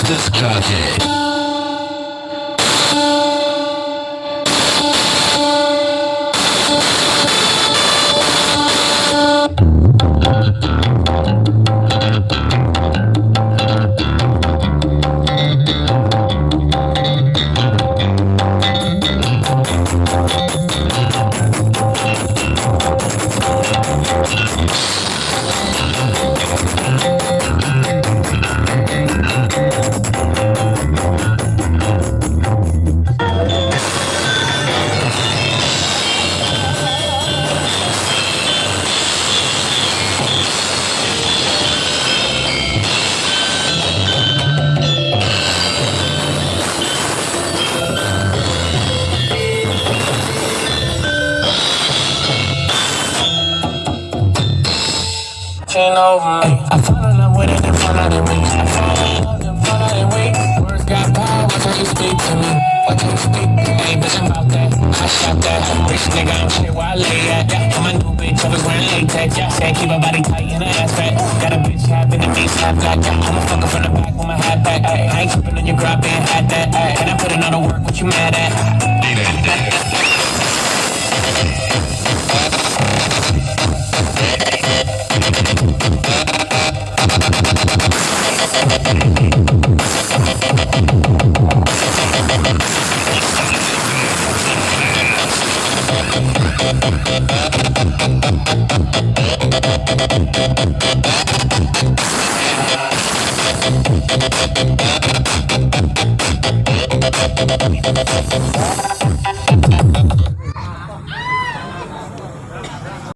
Discotheque. Over me. I fall in love with it and fall out in me. I fall in love and fall out in me. Words got power, watch how you speak to me. Watch how you speak to me. Ain't bitch about that, I shot that. Rich nigga, I'm shit where I lay at. Yeah, my new bitch always wearing latex. Yeah, said keep her body tight and her ass fat. Got a bitch having the knees half black. Yeah, I'ma fuck her from the back with my hat back. Ay, I ain't tripping on your grab and had that. Ay, and I put in all the work, what you mad at?